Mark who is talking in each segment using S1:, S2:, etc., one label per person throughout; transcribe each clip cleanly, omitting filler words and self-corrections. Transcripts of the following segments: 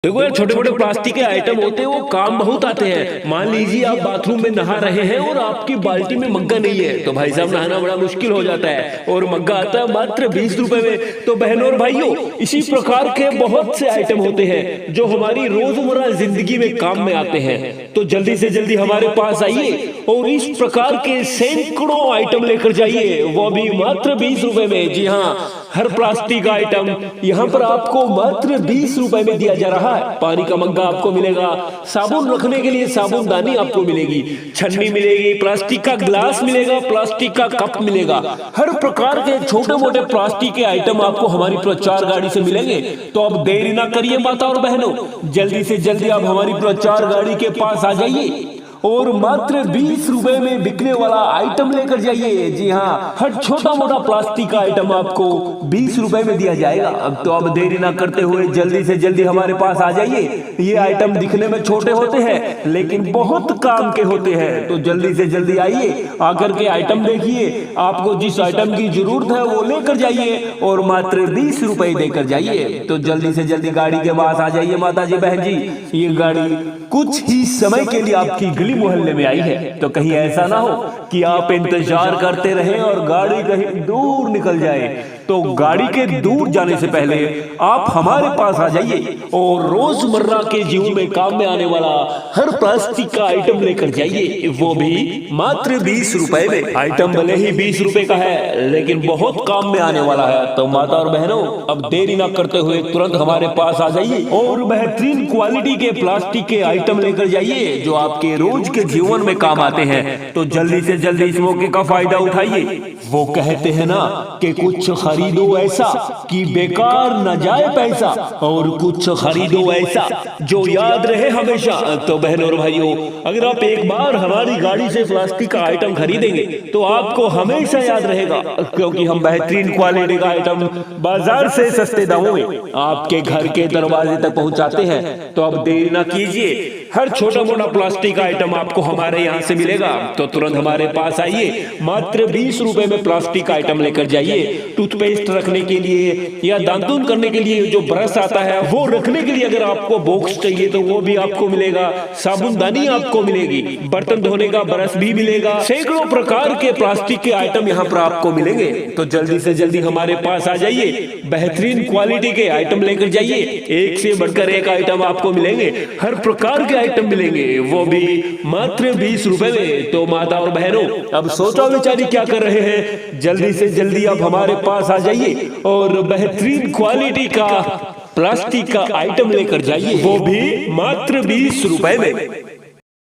S1: देखो यार, छोटे मोटे प्लास्टिक के आइटम होते हैं वो काम बहुत आते हैं। मान लीजिए आप बाथरूम में नहा रहे हैं और आपकी बाल्टी में मग्गा नहीं है तो भाई साहब नहाना बड़ा मुश्किल हो जाता है और मग्गा आता है मात्र 20 रुपए में। तो बहनों और भाइयों, इसी प्रकार के बहुत से आइटम होते हैं जो हमारी रोजमर्रा जिंदगी में काम में आते हैं। तो जल्दी से जल्दी हमारे पास आइए और इस प्रकार के सैकड़ों आइटम लेकर जाइए, वो भी मात्र 20 रुपए में। जी हाँ, हर प्लास्टिक आइटम यहाँ पर आपको मात्र 20 रुपए में दिया जा रहा है। पानी का मग्गा आपको मिलेगा, साबुन रखने के लिए साबुनदानी आपको मिलेगी, छन्नी मिलेगी, प्लास्टिक का ग्लास मिलेगा, प्लास्टिक का कप मिलेगा। हर प्रकार के छोटे मोटे प्लास्टिक के आइटम आपको हमारी प्रचार गाड़ी से मिलेंगे। तो अब देरी ना करिए माता और बहनों, जल्दी से जल्दी आप हमारी प्रचार गाड़ी के पास आ जाइए और मात्र 20 रुपए में बिकने वाला आइटम लेकर जाइए। जी हाँ, हर छोटा मोटा प्लास्टिक का आइटम आपको 20 रुपए में दिया जाएगा। अब तो आप देरी ना करते हुए जल्दी से जल्दी हमारे पास आ जाइए। ये आइटम दिखने में छोटे होते हैं लेकिन बहुत काम के होते हैं। तो जल्दी से जल्दी आइए, आकर के आइटम देखिए, आपको जिस आइटम की जरूरत है वो लेकर जाइए और मात्र 20 रुपए देकर जाइए। तो जल्दी से जल्दी गाड़ी के पास आ जाइए माता जी बहन जी। ये गाड़ी कुछ ही समय के लिए आपकी गली मोहल्ले में आई है, तो कहीं ऐसा ना हो कि आप इंतजार करते रहें और गाड़ी कहीं दूर निकल जाए। तो गाड़ी के दूर जाने से पहले आप हमारे पास आ जाइए और रोजमर्रा के जीवन में काम में आने वाला हर प्लास्टिक का आइटम लेकर जाइए, वो भी मात्र 20 रुपए में। आइटम भले ही 20 रुपए का है लेकिन बहुत काम में आने वाला है। तो माता और बहनों, अब देरी ना करते हुए तुरंत हमारे पास आ जाइए और बेहतरीन क्वालिटी के प्लास्टिक के आइटम लेकर जाइए जो आपके रोज के जीवन में काम आते हैं। तो जल्दी से जल्दी इस मौके का फायदा उठाइए। वो कहते हैं ना कि कुछ खरीदो ऐसा कि बेकार न जाए पैसा, और कुछ खरीदो ऐसा जो याद रहे हमेशा। तो बहनों और भाइयों, अगर आप एक बार हमारी गाड़ी से प्लास्टिक का आइटम खरीदेंगे तो आपको हमेशा याद रहेगा, क्योंकि हम बेहतरीन क्वालिटी का आइटम बाजार से सस्ते दामों में आपके घर के दरवाजे तक पहुंचाते हैं। तो अब देरी ना कीजिए, हर छोटा मोटा प्लास्टिक आइटम आपको हमारे यहाँ से मिलेगा। तो तुरंत हमारे पास आइए, मात्र 20 रुपए में प्लास्टिक आइटम लेकर जाइए। टूथपेस्ट रखने के लिए या दांतुन करने के लिए जो ब्रश आता है वो रखने के लिए अगर आपको बॉक्स चाहिए तो वो भी आपको मिलेगा, साबुनदानी आपको मिलेगी, बर्तन धोने का ब्रश भी मिलेगा, सैकड़ों प्रकार के प्लास्टिक के आइटम यहाँ पर आपको मिलेंगे। तो जल्दी से जल्दी हमारे पास आ जाइए, बेहतरीन क्वालिटी के आइटम लेकर जाइए। एक से बढ़कर एक आइटम आपको मिलेंगे, हर प्रकार के आइटम मिलेंगे, वो भी मात्र 20 रुपए में। तो माता और बहनों, अब सोचो विचारी क्या कर रहे हैं, जल्दी से जल्दी आप हमारे पास आ जाइए और बेहतरीन क्वालिटी का प्लास्टिक का आइटम लेकर जाइए, वो भी मात्र 20 रुपए में।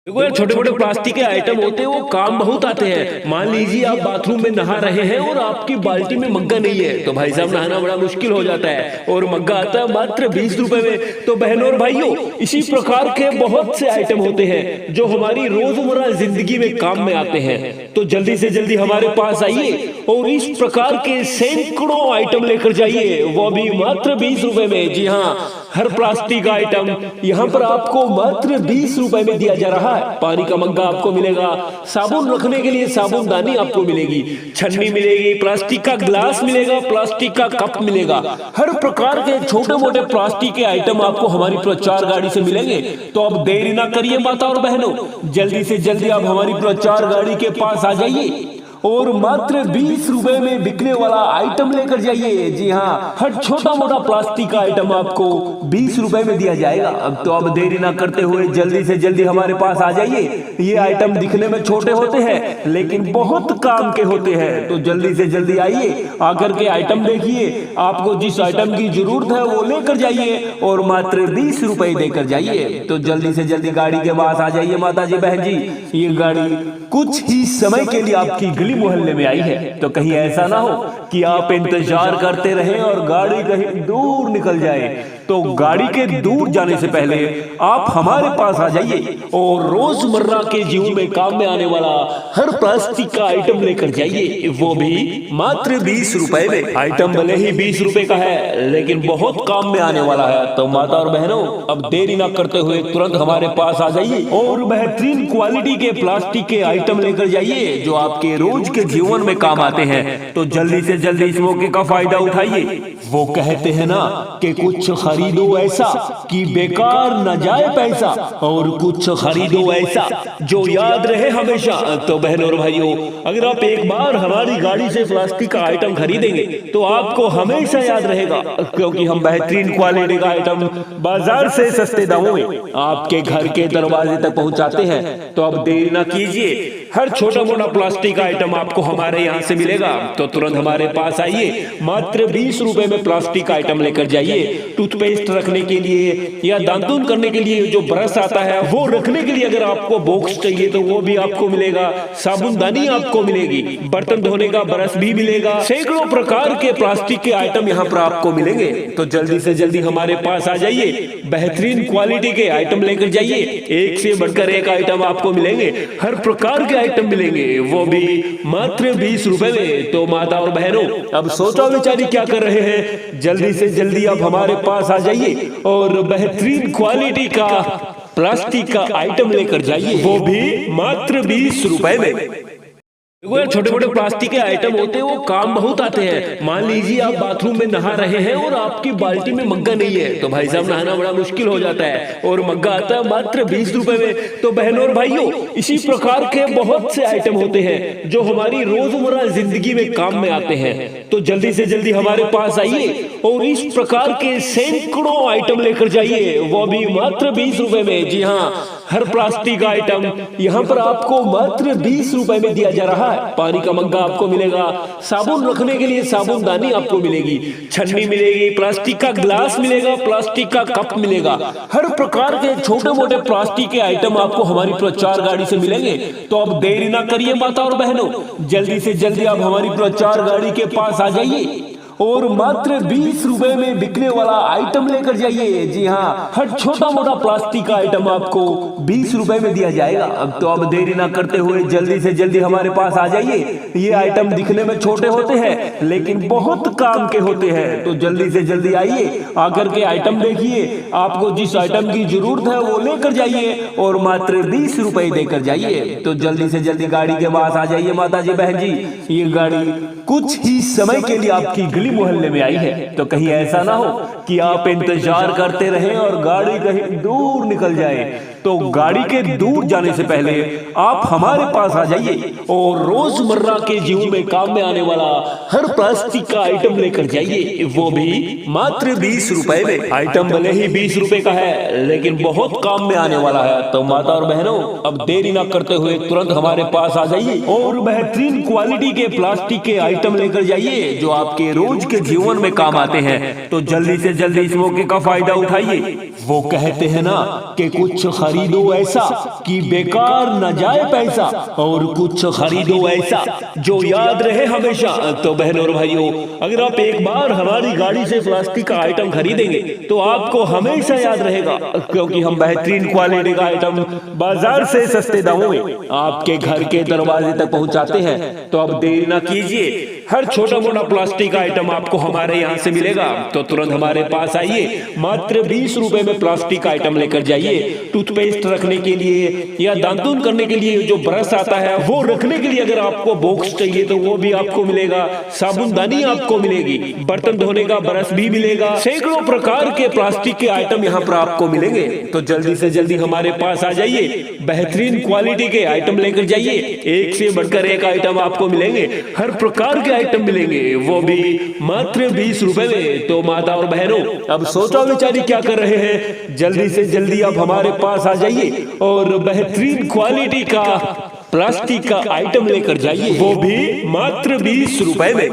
S1: देखो यार, छोटे मोटे प्लास्टिक के आइटम होते हैं वो काम बहुत आते हैं। मान लीजिए आप बाथरूम में नहा रहे हैं और आपकी बाल्टी में मग्गा नहीं है तो भाई साहब नहाना बड़ा मुश्किल हो जाता है और मग्गा आता है मात्र 20 रुपए में। तो बहनों और भाइयों, इसी प्रकार के बहुत से आइटम होते हैं जो हमारी रोजमर्रा जिंदगी में काम में आते हैं। तो जल्दी से जल्दी हमारे पास आइए और इस प्रकार के सैकड़ों आइटम लेकर जाइए, वो भी मात्र 20 रुपए में। जी हाँ, हर प्लास्टिक आइटम यहाँ पर आपको मात्र 20 रुपए में दिया जा रहा है। पानी का मग्गा आपको मिलेगा, साबुन रखने के लिए साबुनदानी आपको मिलेगी, छन्नी मिलेगी, प्लास्टिक का ग्लास मिलेगा, प्लास्टिक का कप मिलेगा। हर प्रकार के छोटे मोटे प्लास्टिक के आइटम आपको हमारी प्रचार गाड़ी से मिलेंगे। तो अब देरी ना करिए माता और बहनों, जल्दी से जल्दी आप हमारी प्रचार गाड़ी के पास आ जाइए और मात्र 20 रुपए में बिकने वाला आइटम लेकर जाइए। जी हाँ, हर छोटा मोटा प्लास्टिक का आइटम आपको 20 रुपए में दिया जाएगा। अब तो आप देरी ना करते हुए जल्दी से जल्दी हमारे पास आ जाइए। ये आइटम दिखने में छोटे होते हैं लेकिन बहुत काम के होते हैं। तो जल्दी से जल्दी आइए, आकर के आइटम देखिए, आपको जिस आइटम की जरूरत है वो लेकर जाइए और मात्र 20 रुपए देकर जाइए। तो जल्दी से जल्दी गाड़ी के पास आ जाइए माता जी बहन जी। ये गाड़ी कुछ ही समय के लिए आपकी गली मोहल्ले में आई है, तो कहीं ऐसा ना हो कि आप इंतजार करते रहें और गाड़ी कहीं दूर निकल जाए। तो गाड़ी के दूर जाने से पहले आप हमारे पास आ जाइए और रोजमर्रा के जीवन में काम में आने वाला हर प्लास्टिक का आइटम लेकर जाइए, वो भी मात्र 20 रुपए में। आइटम भले ही 20 रुपए का है लेकिन बहुत काम में आने वाला है। तो माता और बहनों, अब देरी ना करते हुए तुरंत हमारे पास आ जाइए और बेहतरीन क्वालिटी के प्लास्टिक के आइटम लेकर जाइए जो आपके रोज के जीवन में काम आते हैं। तो जल्दी से जल्दी इस मौके का फायदा उठाइए। वो कहते हैं ना कि कुछ खरीदो ऐसा कि बेकार न जाए पैसा, और कुछ खरीदो ऐसा जो याद रहे हमेशा। तो बहनों और भाइयों, अगर आप एक बार हमारी गाड़ी से प्लास्टिक का आइटम खरीदेंगे तो आपको हमेशा याद रहेगा, क्योंकि हम बेहतरीन क्वालिटी का आइटम बाजार से सस्ते दामों में आपके घर के दरवाजे तक पहुंचाते हैं। तो अब देर न कीजिए, हर छोटा मोटा प्लास्टिक आइटम आपको हमारे यहाँ से मिलेगा। तो तुरंत हमारे पास आइए, मात्र 20 रुपए में प्लास्टिक आइटम लेकर जाइए। टूथपेस्ट रखने के लिए या दांतुन करने के लिए जो ब्रश आता है वो रखने के लिए अगर आपको बॉक्स चाहिए तो वो भी आपको मिलेगा। साबुनदानी आपको मिलेगी, बर्तन धोने का ब्रश भी मिलेगा। सैकड़ों प्रकार के प्लास्टिक के आइटम यहाँ पर आपको मिलेंगे। तो जल्दी से जल्दी हमारे पास आ जाइए, बेहतरीन क्वालिटी के आइटम लेकर जाइए। एक से बढ़कर एक आइटम आपको मिलेंगे, हर प्रकार के आइटम मिलेंगे, वो भी मात्र 20 रुपए में। तो माता और बहनों, अब सोचो विचारी क्या कर रहे हैं, जल्दी से जल्दी आप हमारे पास आ जाइए और बेहतरीन क्वालिटी का प्लास्टिक का आइटम लेकर जाइए, वो भी मात्र 20 रुपए में। छोटे छोटे प्लास्टिक के आइटम होते हैं, वो काम बहुत आते हैं। मान लीजिए आप बाथरूम में नहा रहे हैं और आपकी बाल्टी में मग्गा नहीं है, तो भाई साहब नहाना बड़ा मुश्किल हो जाता है, और मग्गा आता है मात्र 20 रुपए में। तो बहनों और भाइयों, इसी प्रकार के बहुत से आइटम होते हैं जो हमारी रोजमर्रा जिंदगी में काम में आते हैं। तो जल्दी से जल्दी हमारे पास आइए और इस प्रकार के सैकड़ों आइटम लेकर जाइए, वो भी मात्र 20 रुपए में। जी हाँ, हर प्लास्टिक आइटम यहाँ पर आपको मात्र 20 रुपए में दिया जा रहा है। पानी का मग्गा आपको मिलेगा, साबुन रखने के लिए साबुनदानी आपको मिलेगी, छन्नी मिलेगी, प्लास्टिक का ग्लास मिलेगा, प्लास्टिक का कप मिलेगा। हर प्रकार के छोटे मोटे प्लास्टिक के आइटम आपको हमारी प्रचार गाड़ी से मिलेंगे। तो अब देरी ना करिए माता और बहनों, जल्दी से जल्दी आप हमारी प्रचार गाड़ी के पास आ जाइए और मात्र 20 रुपए में बिकने वाला आइटम लेकर जाइए। जी हाँ, हर छोटा मोटा प्लास्टिक का आइटम आपको 20 रुपए में दिया जाएगा। अब तो अब देरी ना करते हुए जल्दी से जल्दी हमारे पास आ जाइए। ये आइटम दिखने में छोटे होते हैं लेकिन बहुत काम के होते हैं। तो जल्दी से जल्दी आइए, आकर के आइटम देखिए, आपको जिस आइटम की जरूरत है वो लेकर जाइए और मात्र 20 रुपए देकर जाइए। तो जल्दी से जल्दी गाड़ी के पास आ जाइए माता जी, बहन जी। ये गाड़ी कुछ ही समय के लिए आपकी गली मोहल्ले में आई है, तो कहीं ऐसा ना हो कि आप इंतजार करते रहें और गाड़ी कहीं दूर निकल जाए। तो गाड़ी के दूर जाने से पहले आप हमारे पास आ जाइए और रोजमर्रा के जीवन में काम में आने वाला हर प्लास्टिक का आइटम लेकर जाइए, वो भी मात्र 20 रुपए में। आइटम भले ही 20 रुपए का है लेकिन बहुत काम में आने वाला है। तो माता और बहनों, अब देरी ना करते हुए तुरंत हमारे पास आ जाइए और बेहतरीन क्वालिटी के प्लास्टिक के आइटम लेकर जाइए जो आपके रोज के जीवन में काम आते हैं। तो जल्दी से जल्दी इस मौके का फायदा उठाइए। वो कहते हैं ना कि कुछ खरीदो ऐसा कि बेकार न जाए पैसा, और कुछ खरीदो ऐसा जो याद रहे हमेशा। तो बहनों और भाइयों, अगर आप एक बार हमारी गाड़ी से प्लास्टिक का आइटम खरीदेंगे तो आपको हमेशा याद रहेगा, क्योंकि हम बेहतरीन क्वालिटी का आइटम बाजार से सस्ते दामों में आपके घर के दरवाजे तक पहुंचाते हैं। तो अब देर न कीजिए, हर छोटा मोटा प्लास्टिक आइटम आपको हमारे यहाँ से मिलेगा। तो तुरंत हमारे पास आइए, मात्र 20 रुपए में प्लास्टिक आइटम लेकर जाइए। टूथपेस्ट रखने के लिए या दांतुन करने के लिए जो ब्रश आता है वो रखने के लिए अगर आपको बॉक्स चाहिए तो वो भी आपको मिलेगा। साबुनदानी आपको मिलेगी, बर्तन धोने का ब्रश भी मिलेगा। सैकड़ों प्रकार के प्लास्टिक के आइटम यहाँ पर आपको मिलेंगे। तो जल्दी से जल्दी हमारे पास आ जाइए, बेहतरीन क्वालिटी के आइटम लेकर जाइए। एक से बढ़कर एक आइटम आपको मिलेंगे, हर प्रकार के आइटम मिलेंगे, वो भी मात्र 20 रुपए में। तो माता और बहनों, अब सोचो विचारी क्या कर रहे हैं, जल्दी से जल्दी आप हमारे पास आ जाइए और बेहतरीन क्वालिटी का प्लास्टिक का आइटम लेकर जाइए, वो भी मात्र 20 रुपए में।